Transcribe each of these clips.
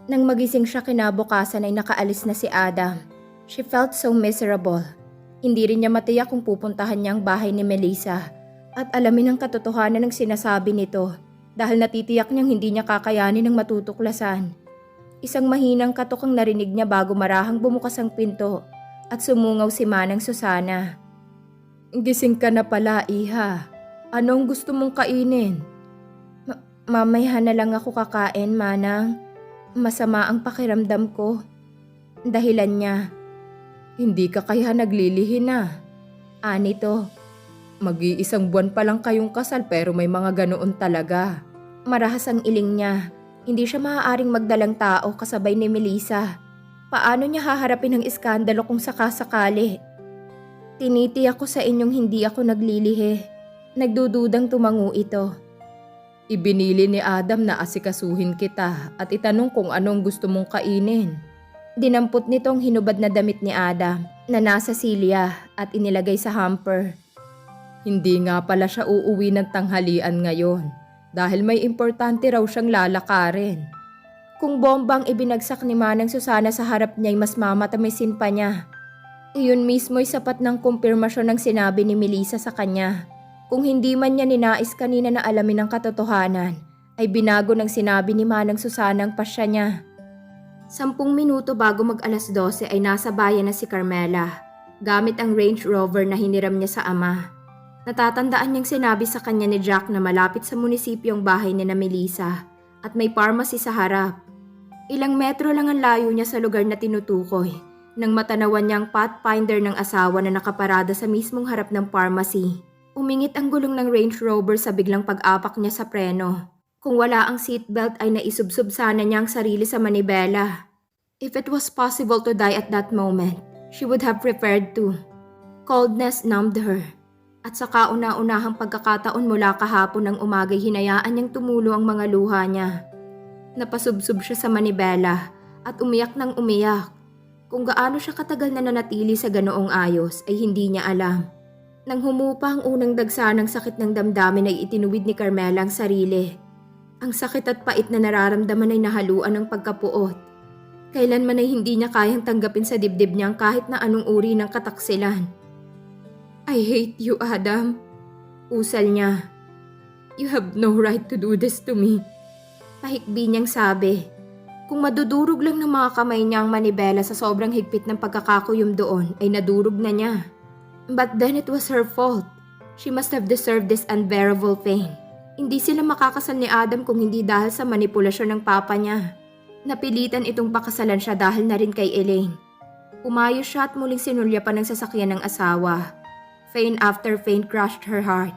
Nang magising siya kinabukasan ay nakaalis na si Adam. She felt so miserable. Hindi rin niya matiyak kung pupuntahan niya ang bahay ni Melissa at alamin ang katotohanan ng sinasabi nito dahil natitiyak niyang hindi niya kakayanin ang matutuklasan. Isang mahinang katok ang narinig niya bago marahang bumukas ang pinto at sumungaw si Manang Susana. "Gising ka na pala, Iha. Anong gusto mong kainin?" Mamaya na lang ako kakain, Manang. Masama ang pakiramdam ko. Dahilan niya. "Hindi ka kaya naglilihi na?" Anito. "Mag-iisang buwan pa lang kayong kasal pero may mga ganoon talaga." Marahas ang iling niya. Hindi siya maaaring magdalang tao kasabay ni Melissa. Paano niya haharapin ang iskandalo kung sakasakali? "Tinitiyak ko sa inyong hindi ako naglilihi." Nagdududang tumango ito. "Ibinili ni Adam na asikasuhin kita at itanong kung anong gusto mong kainin." Dinampot nitong hinubad na damit ni Adam na nasa silya at inilagay sa hamper. Hindi nga pala siya uuwi ng tanghalian ngayon dahil may importante raw siyang lalakarin. Kung bombang ibinagsak ni Manang Susana sa harap niya ay mas mamatamisin pa niya. Iyon mismo'y sapat ng kumpirmasyon ng sinabi ni Melissa sa kanya. Kung hindi man niya ninais kanina na alamin ang katotohanan, ay binago ng sinabi ni Manang Susana ang pasya niya. 10 minuto bago mag-12 ay nasa bayan na si Carmela, gamit ang Range Rover na hiniram niya sa ama. Natatandaan niyang sinabi sa kanya ni Jack na malapit sa munisipyo ang bahay ni na Melissa at may pharmacy sa harap. Ilang metro lang ang layo niya sa lugar na tinutukoy nang matanawan niya ang pathfinder ng asawa na nakaparada sa mismong harap ng pharmacy. Umingit ang gulong ng Range Rover sa biglang pag-apak niya sa preno. Kung wala ang seatbelt ay naisubsob sana niya ang sarili sa manibela. If it was possible to die at that moment, she would have preferred to. Coldness numbed her. At sa kauna-unahang pagkakataon mula kahapon ng umagay hinayaan niyang tumulo ang mga luha niya. Napasubsob siya sa manibela at umiyak ng umiyak. Kung gaano siya katagal na nanatili sa ganoong ayos ay hindi niya alam. Nang humupa ang unang dagsa ng sakit ng damdamin ay itinuwid ni Carmela ang sarili. Ang sakit at pait na nararamdaman ay nahaluan ng pagkapuot. Kailanman ay hindi niya kayang tanggapin sa dibdib niyang kahit na anong uri ng kataksilan. "I hate you, Adam." Usal niya. "You have no right to do this to me." Pahikbi niyang sabi. Kung madudurog lang ng mga kamay niya ang manibela sa sobrang higpit ng pagkakakuyom doon ay nadurog na niya. But then it was her fault. She must have deserved this unbearable pain. Hindi sila makakasal ni Adam kung hindi dahil sa manipulasyon ng papa niya. Napilitan itong pakasalan siya dahil na rin kay Elaine. Umayos siya at muling sinulyapan ng sasakyan ng asawa. Faint after faint crushed her heart,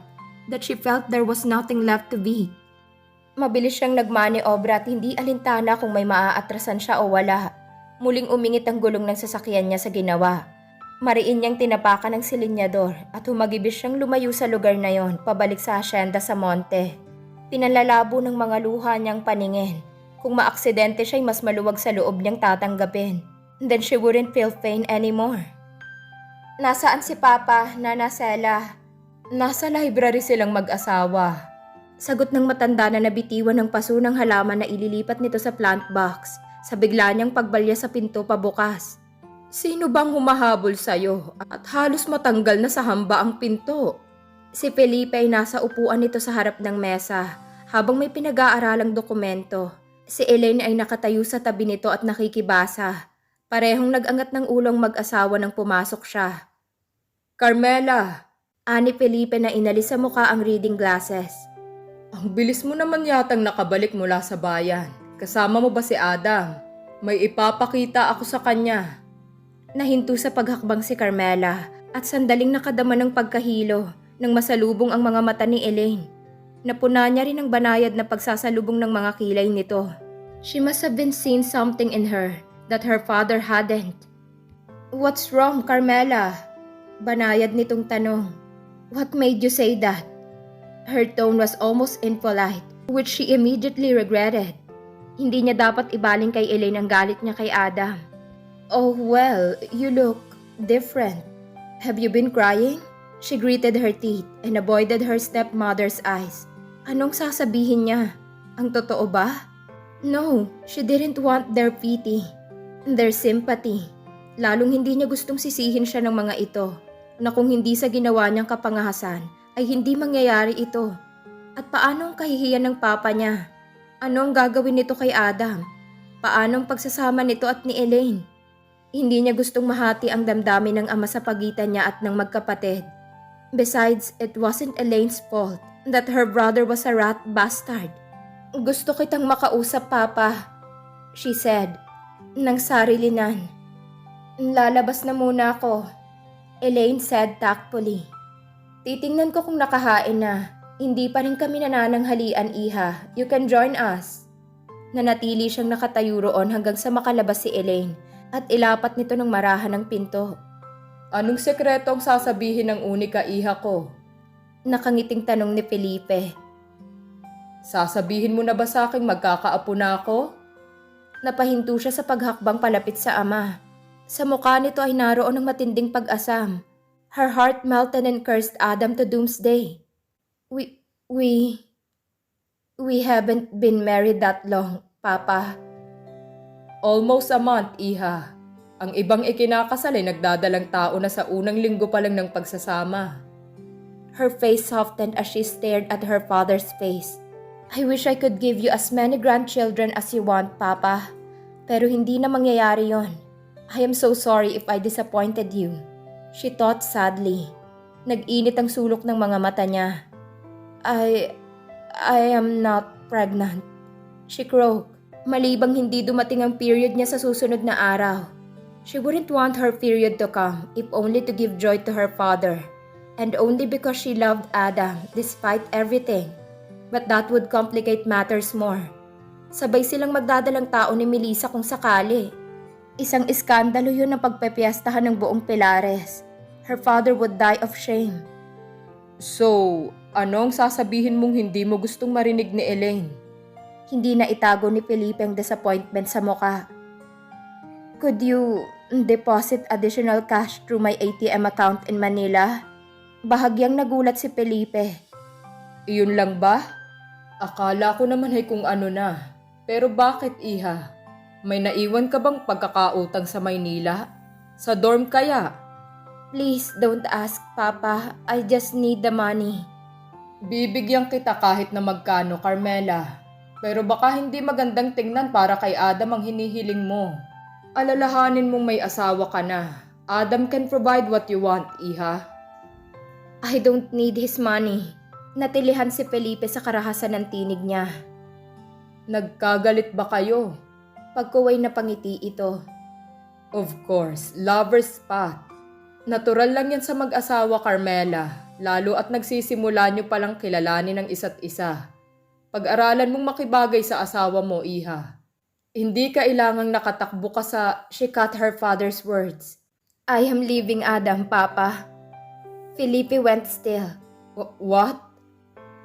that she felt there was nothing left to beat. Mabilis siyang nagmaniobra at hindi alintana kung may maaatrasan siya o wala. Muling umingit ang gulong ng sasakyan niya sa ginawa. Mariin niyang tinapakan ng silinyador at humagibis siyang lumayo sa lugar na yon pabalik sa asyenda sa monte. Pinalalabo ng mga luha niyang paningin. Kung maaksidente siya'y mas maluwag sa loob niyang tatanggapin. Then she wouldn't feel pain anymore. "Nasaan si Papa, Nana Sela?" "Nasa library silang mag-asawa." Sagot ng matanda na nabitiwan ng paso ng halaman na ililipat nito sa plant box sa bigla niyang pagbalya sa pinto pabukas. "Sino bang humahabol sa'yo at halos matanggal na sa hamba ang pinto?" Si Felipe ay nasa upuan nito sa harap ng mesa habang may pinag-aaralang dokumento. Si Elaine ay nakatayo sa tabi nito at nakikibasa. Parehong nag-angat ng ulong mag-asawa nang pumasok siya. "Carmela!" Ani Felipe na inalis sa mukha ang reading glasses. "Ang bilis mo naman yatang nakabalik mula sa bayan. Kasama mo ba si Adam? May ipapakita ako sa kanya." Nahinto sa paghakbang si Carmela at sandaling nakadama ng pagkahilo nang masalubong ang mga mata ni Elaine. Napuna niya rin ang banayad na pagsasalubong ng mga kilay nito. She must have been seen something in her that her father hadn't. "What's wrong, Carmela?" Banayad nitong tanong. "What made you say that?" Her tone was almost impolite, which she immediately regretted. Hindi niya dapat ibaling kay Elaine ang galit niya kay Adam. "Oh well, you look different. Have you been crying?" She gritted her teeth and avoided her stepmother's eyes. Anong sasabihin niya? Ang totoo ba? No, she didn't want their pity, their sympathy. Lalong hindi niya gustong sisihin siya ng mga ito, na kung hindi sa ginawa niyang kapangahasan, ay hindi mangyayari ito. At paano ang kahihiyan ng papa niya? Ano ang gagawin nito kay Adam? Paano ang pagsasama nito at ni Elaine? Hindi niya gustong mahati ang damdamin ng ama sa pagitan niya at ng magkapatid. Besides, it wasn't Elaine's fault that her brother was a rat bastard. Gusto kitang makausap, Papa, she said, nang sarilinan. Lalabas na muna ako, Elaine said tactfully. Titingnan ko kung nakahain na. Hindi pa rin kami nanananghalian, Iha. You can join us. Nanatili siyang nakatayo roon hanggang sa makalabas si Elaine at ilapat nito ng marahan ng pinto. Anong sekreto ang sasabihin ng unika, Iha ko? Nakangiting tanong ni Felipe. Sasabihin mo na ba sa aking magkakaapo na ako? Napahinto siya sa paghakbang palapit sa ama. Sa mukha nito ay naroon ang matinding pag-asam. Her heart melted and cursed Adam to doomsday. We haven't been married that long, Papa. Almost a month, Iha. Ang ibang ikinakasal ay nagdadalang tao na sa unang linggo pa lang ng pagsasama. Her face softened as she stared at her father's face. I wish I could give you as many grandchildren as you want, Papa. Pero hindi na mangyayari yon. I am so sorry if I disappointed you, she thought sadly. Nag-init ang sulok ng mga mata niya. I am not pregnant, she croaked. Malibang hindi dumating ang period niya sa susunod na araw. She wouldn't want her period to come if only to give joy to her father, and only because she loved Adam despite everything. But that would complicate matters more. Sabay silang magdadalang tao ni Melissa kung sakali. Isang iskandalo yun ang pagpepiestahan ng buong Pilares. Her father would die of shame. So, anong sasabihin mong hindi mo gustong marinig ni Elaine? Hindi na itago ni Felipe ang disappointment sa muka. Could you deposit additional cash through my ATM account in Manila? Bahagyang nagulat si Felipe. Iyon lang ba? Akala ko naman ay kung ano na. Pero bakit, Iha? May naiwan ka bang pagkakautang sa Maynila? Sa dorm kaya? Please don't ask, Papa. I just need the money. Bibigyan kita kahit na magkano, Carmela. Pero baka hindi magandang tingnan para kay Adam ang hinihiling mo. Alalahanin mong may asawa ka na. Adam can provide what you want, Iha. I don't need his money. Natilihan si Felipe sa karahasan ng tinig niya. Nagkagalit ba kayo? Pagkuway na pangiti ito. Of course, lover's spot. Natural lang yan sa mag-asawa, Carmela, lalo at nagsisimula niyo palang kilalanin ang isa't isa. Pag-aralan mong makibagay sa asawa mo, Iha. Hindi kailangang nakatakbo ka sa she cut her father's words. I am leaving Adam, Papa. Felipe went still. What?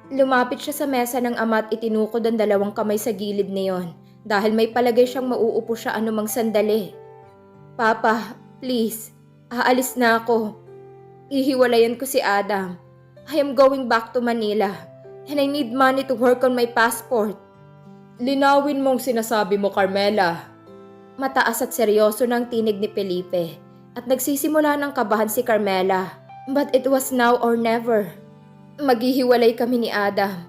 Lumapit siya sa mesa ng ama at itinukod ang dalawang kamay sa gilid niyon dahil may palagay siyang mauupo siya anumang sandali. Papa, please. Aalis na ako. Ihiwalayan ko si Adam. I am going back to Manila and I need money to work on my passport. Linawin mong sinasabi mo, Carmela. Mataas at seryoso ng tinig ni Felipe at nagsisimula ng kabahan si Carmela. But it was now or never. Maghihiwalay kami ni Adam,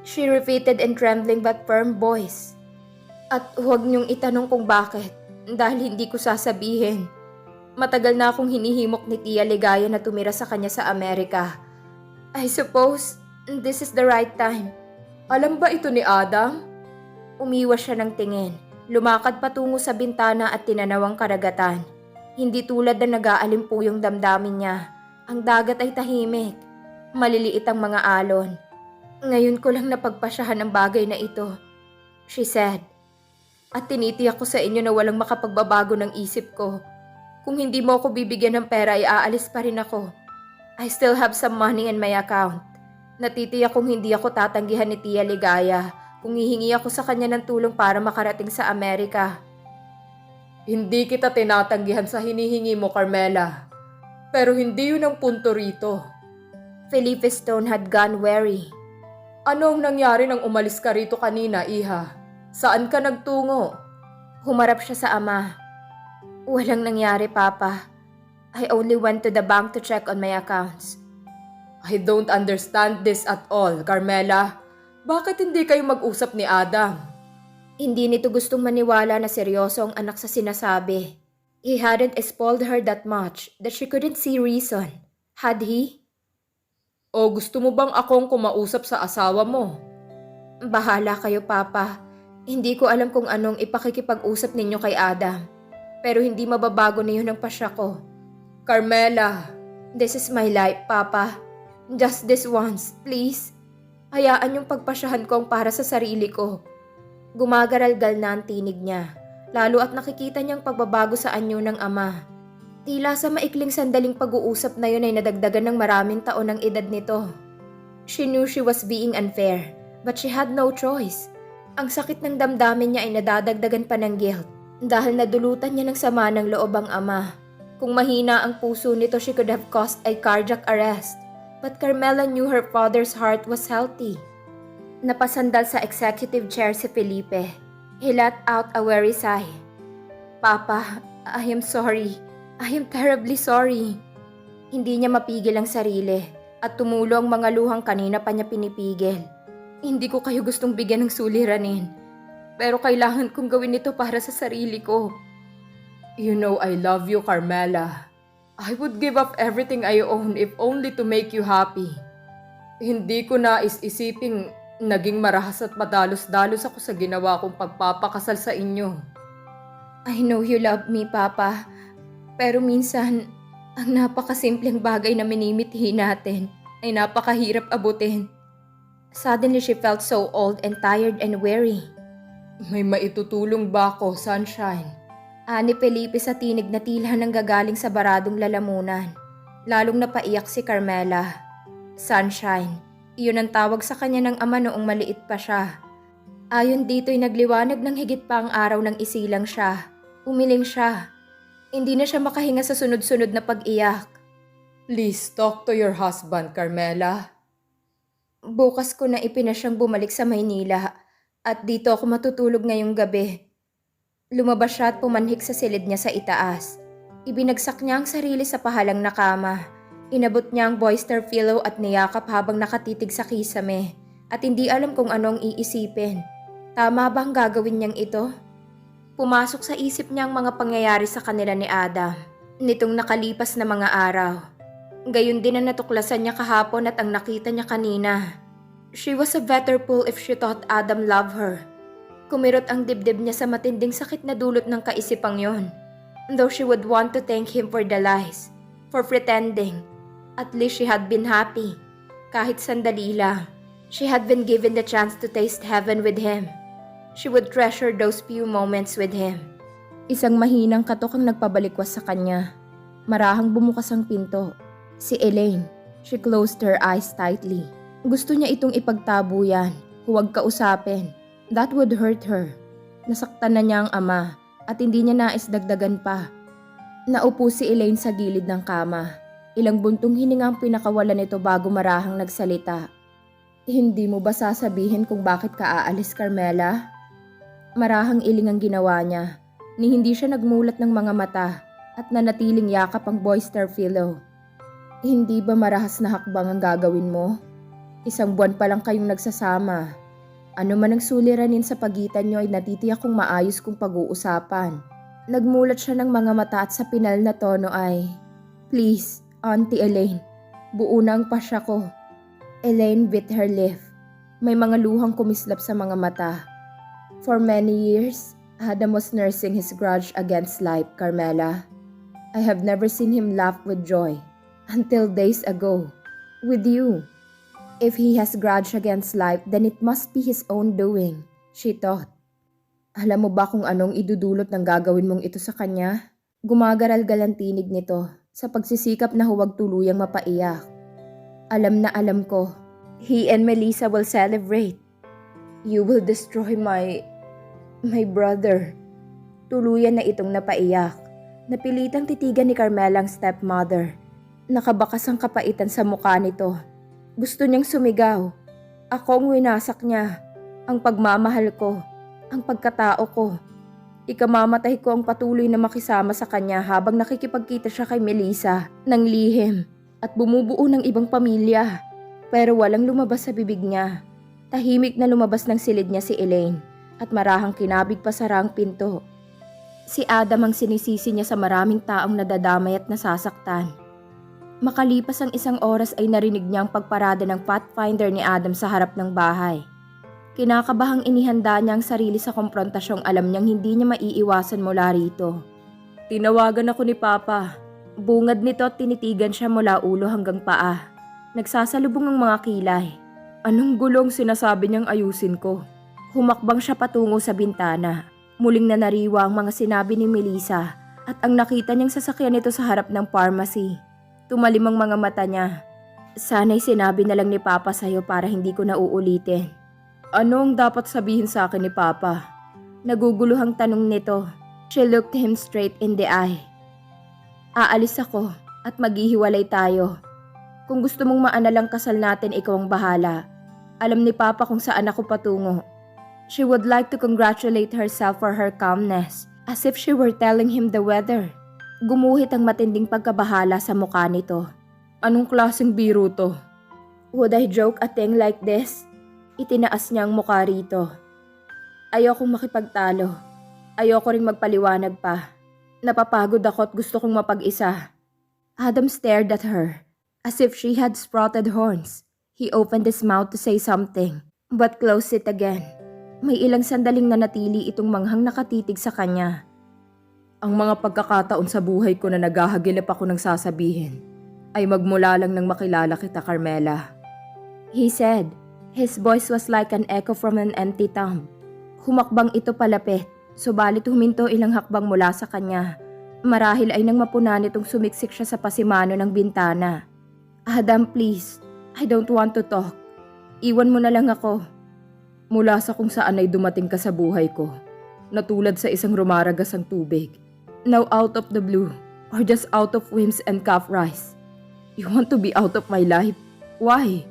she repeated in trembling but firm voice. At huwag niyong itanong kung bakit dahil hindi ko sasabihin. Matagal na akong hinihimok ni Tia Ligaya na tumira sa kanya sa Amerika. I suppose this is the right time. Alam ba ito ni Adam? Umiwas siya ng tingin. Lumakad patungo sa bintana at tinanaw ang karagatan. Hindi tulad na nag-aalimpu yung damdamin niya. Ang dagat ay tahimik. Maliliit ang mga alon. Ngayon ko lang napagpasyahan ang bagay na ito, she said. At tinitiyak ko sa inyo na walang makapagbabago ng isip ko. Kung hindi mo ako bibigyan ng pera ay aalis pa rin ako. I still have some money in my account. Natitiyak kung hindi ako tatanggihan ni Tia Ligaya kung hihingi ako sa kanya ng tulong para makarating sa Amerika. Hindi kita tinatanggihan sa hinihingi mo, Carmela. Pero hindi yun ang punto rito. Felipe's tone had gone wary. Ano ang nangyari nang umalis ka rito kanina, Iha? Saan ka nagtungo? Humarap siya sa ama. Walang nangyari, Papa. I only went to the bank to check on my accounts. I don't understand this at all, Carmela. Bakit hindi kayo mag-usap ni Adam? Hindi nito gustong maniwala na seryoso ang anak sa sinasabi. He hadn't spoiled her that much that she couldn't see reason. Had he? O gusto mo bang akong kumausap sa asawa mo? Bahala kayo, Papa. Hindi ko alam kung anong ipakikipag-usap ninyo kay Adam. Pero hindi mababago na yun ang pasya ko. Carmela, This is my life, Papa. Just this once, please. Hayaan yung pagpasyahan kong para sa sarili ko. Gumagaralgal na ang tinig niya, lalo at nakikita niyang pagbabago sa anyo ng ama. Tila sa maikling sandaling pag-uusap na yun ay nadagdagan ng maraming taon ang edad nito. She knew she was being unfair, but she had no choice. Ang sakit ng damdamin niya ay nadadagdagan pa ng guilt dahil nadulutan niya ng sama ng loob ang ama. Kung mahina ang puso nito, she could have caused a cardiac arrest. But Carmela knew her father's heart was healthy. Napasandal sa executive chair si Felipe. He let out a weary sigh. Papa, I am sorry. I am terribly sorry. Hindi niya mapigil ang sarili at tumulo ang mga luhang kanina pa niya pinipigil. Hindi ko kayo gustong bigyan ng suliranin. Pero kailangan kong gawin ito para sa sarili ko. you know I love you, Carmela. I would give up everything I own if only to make you happy. Hindi ko isiping naging marahas at madalos-dalos ako sa ginawa kong pagpapakasal sa inyo. I know you love me, Papa. Pero minsan, ang napakasimpleng bagay na minimithi natin ay napakahirap abutin. Suddenly she felt so old and tired and weary. May maitutulong ba ako, Sunshine? Ani Felipe sa tinig na tila nang gagaling sa baradong lalamunan. Lalong napaiyak si Carmela. Sunshine, iyon ang tawag sa kanya ng ama noong maliit pa siya. Ayon dito'y nagliwanag ng higit pa ang araw nang isilang siya. Umiling siya. Hindi na siya makahinga sa sunod-sunod na pag-iyak. Please talk to your husband, Carmela. Bukas ko na ipinasyang bumalik sa Maynila at dito ako matutulog ngayong gabi. Lumabas siya at pumanhik sa silid niya sa itaas. Ibinagsak niya ang sarili sa pahalang na kama. Inabot niya ang bolster pillow at niyakap habang nakatitig sa kisame at hindi alam kung anong iisipin. Tama ba ang gagawin niyang ito? Pumasok sa isip niya ang mga pangyayari sa kanila ni Adam nitong nakalipas na mga araw. Gayon din ang natuklasan niya kahapon at ang nakita niya kanina. She was a better fool if she thought Adam loved her. Kumirot ang dibdib niya sa matinding sakit na dulot ng kaisipang yon. Though she would want to thank him for the lies, for pretending, at least she had been happy. Kahit sandali lang, she had been given the chance to taste heaven with him. She would treasure those few moments with him. Isang mahinang katok ang nagpabalikwas sa kanya. Marahang bumukas ang pinto. Si Elaine. She closed her eyes tightly. Gusto niya itong ipagtabo yan. Huwag kausapin. That would hurt her. Nasaktan na niya ang ama at hindi niya nais dagdagan pa. Naupo si Elaine sa gilid ng kama. Ilang buntong hininga ang pinakawalan nito bago marahang nagsalita. Hindi mo ba sasabihin kung bakit ka aalis, Carmela? Marahang iling ang ginawa niya, ni hindi siya nagmulat ng mga mata at nanatiling yakap ang bolster pillow. Hindi ba marahas na hakbang ang gagawin mo? 1 buwan pa lang kayong nagsasama. Ano man ang suliranin sa pagitan niyo ay natitiyak kong maayos kong pag-uusapan. Nagmulat siya ng mga mata at sa pinal na tono ay, Please, Auntie Elaine, buo na ang pasya ko. Elaine bit her lip. May mga luhang kumislap sa mga mata. For many years, Adam was nursing his grudge against life, Carmela. I have never seen him laugh with joy. Until days ago. With you. If he has grudge against life, then it must be his own doing, she thought. Alam mo ba kung anong idudulot ng gagawin mong ito sa kanya? Gumagaralgal ang tinig nito sa pagsisikap na huwag tuluyang mapaiyak. Alam na alam ko, he and Melissa will celebrate. You will destroy my brother. Tuluyan na itong napaiyak. Napilitang titigan ni Carmela ang stepmother. Nakabakas ang kapaitan sa mukha nito. Gusto niyang sumigaw. Ako ang winasak niya. Ang pagmamahal ko. ang pagkatao ko. Ikamamatay ko ang patuloy na makisama sa kanya habang nakikipagkita siya kay Melissa ng lihim at bumubuo ng ibang pamilya. Pero walang lumabas sa bibig niya. Tahimik na lumabas ng silid niya si Elaine at marahang kinabig pa sara ang pinto. Si Adam ang sinisisi niya sa maraming taong nadadamay at nasasaktan. Makalipas ang 1 oras ay narinig niya ang pagparada ng Pathfinder ni Adam sa harap ng bahay. Kinakabahang inihanda niya ang sarili sa komprontasyong alam niyang hindi niya maiiwasan mula rito. Tinawagan ako ni Papa. Bungad nito at tinitigan siya mula ulo hanggang paa. Nagsasalubong ang mga kilay. Anong gulong sinasabi niyang ayusin ko? Humakbang siya patungo sa bintana. Muling nanariwa ang mga sinabi ni Melissa at ang nakita niyang sasakyan nito sa harap ng pharmacy. Tumalim ang mga mata niya. Sana'y sinabi na lang ni Papa sa'yo para hindi ko na uulitin. Ano ang dapat sabihin sa akin ni Papa? Naguguluhang tanong nito. She looked him straight in the eye. Aalis ako at maghihiwalay tayo. Kung gusto mong maanalang kasal natin, ikaw ang bahala. Alam ni Papa kung saan ako patungo. She would like to congratulate herself for her calmness, as if she were telling him the weather. Gumuhit ang matinding pagkabahala sa mukha nito. Anong klaseng biro to? Would I joke a thing like this? Itinaas niya ang mukha rito. Ayokong makipagtalo. Ayoko ring magpaliwanag pa. Napapagod ako at gusto kong mapag-isa. Adam stared at her, as if she had sprouted horns. He opened his mouth to say something, but closed it again. May ilang sandaling nanatili itong manghang nakatitig sa kanya. Ang mga pagkakataon sa buhay ko na naghahagilap ako ng sasabihin ay magmula lang nang makilala kita, Carmela. He said. His voice was like an echo from an empty tomb. Humakbang ito palapit, subalit huminto ilang hakbang mula sa kanya. Marahil ay nang mapunan itong sumiksik siya sa pasimano ng bintana. Adam, please. I don't want to talk. Iwan mo na lang ako. Mula sa kung saan ay dumating ka sa buhay ko, natulad sa isang rumaragas ang tubig. Now out of the blue, or just out of whims and calf rice. You want to be out of my life? Why?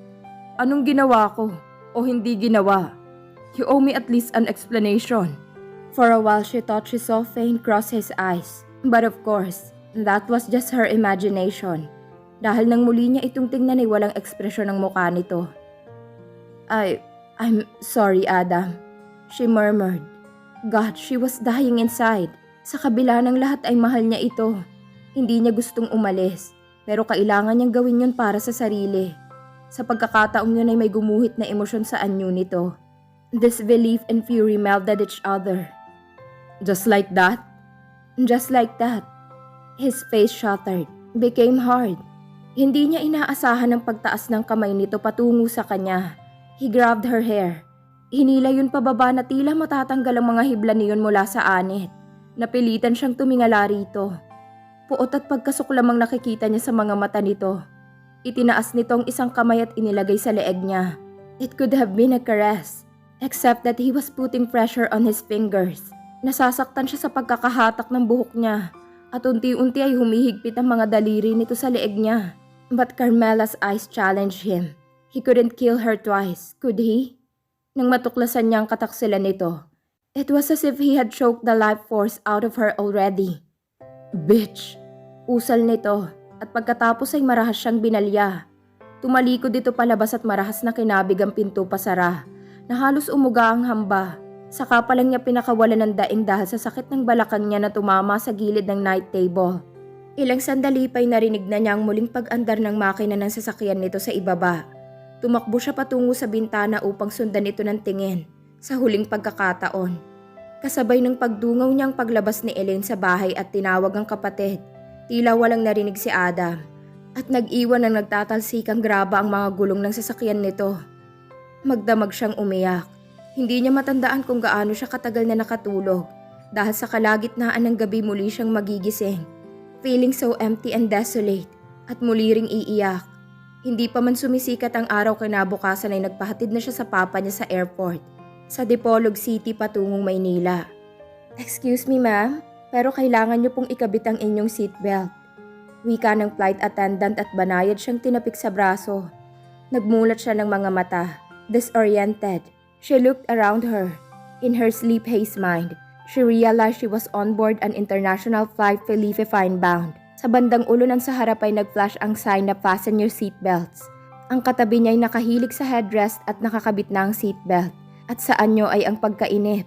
Anong ginawa ko o hindi ginawa? You owe me at least an explanation. For a while she thought she saw Fane cross his eyes. But of course, that was just her imagination. Dahil nang muli niya itong tingnan ay walang ekspresyon ng mukha nito. I'm sorry, Adam. She murmured. God, she was dying inside. Sa kabila ng lahat ay mahal niya ito. Hindi niya gustong umalis, pero kailangan niyang gawin yun para sa sarili. Sa pagkakataong yun ay may gumuhit na emosyon sa anyo nito. Disbelief and fury melded each other. Just like that? Just like that. His face shattered, became hard. Hindi niya inaasahan ang pagtaas ng kamay nito patungo sa kanya. He grabbed her hair. Hinila yun pababa na tila matatanggal ang mga hibla niyon mula sa anit. Napilitan siyang tumingala rito. Puot at pagkasok lamang nakikita niya sa mga mata nito. Itinaas nito ang isang kamay at inilagay sa leeg niya. It could have been a caress, except that he was putting pressure on his fingers. Nasasaktan siya sa pagkakahatak ng buhok niya at unti-unti ay humihigpit ang mga daliri nito sa leeg niya. But Carmela's eyes challenged him. He couldn't kill her twice, could he? Nang matuklasan niya ang kataksilan nito, it was as if he had choked the life force out of her already. Bitch! Usal nito. At pagkatapos ay marahas siyang binalya. Tumalikod dito palabas at marahas na kinabig ang pinto pasara, na halos umuga ang hamba. Saka pa lang niya pinakawalan ng daing dahil sa sakit ng balakang niya na tumama sa gilid ng night table. Ilang sandali pa'y narinig na niya ang muling pag-andar ng makina ng sasakyan nito sa ibaba. Tumakbo siya patungo sa bintana upang sundan ito ng tingin sa huling pagkakataon. Kasabay ng pagdungaw niyang paglabas ni Elaine sa bahay at tinawag ang kapatid. Tila walang narinig si Adam at nag-iwan ng nagtatalsikang graba ang mga gulong ng sasakyan nito. Magdamag siyang umiyak. Hindi niya matandaan kung gaano siya katagal na nakatulog dahil sa kalagitnaan ng gabi muli siyang magigising. Feeling so empty and desolate at muli ring iiyak. Hindi pa man sumisikat ang araw kinabukasan ay nagpahatid na siya sa papa niya sa airport sa Dipolog City patungong Maynila. Excuse me, ma'am? Pero kailangan niyo pong ikabit ang inyong seatbelt. Wika ng flight attendant at banayad siyang tinapik sa braso. Nagmulat siya ng mga mata, disoriented. She looked around her. In her sleep-haze mind, she realized she was on board an international flight Philippine bound. Sa bandang ulo ng sa harap ay nag-flash ang sign na fasten your seatbelts. Ang katabi niya ay nakahilig sa headrest at nakakabit na ang seatbelt. At sa anyo ay ang pagkainip.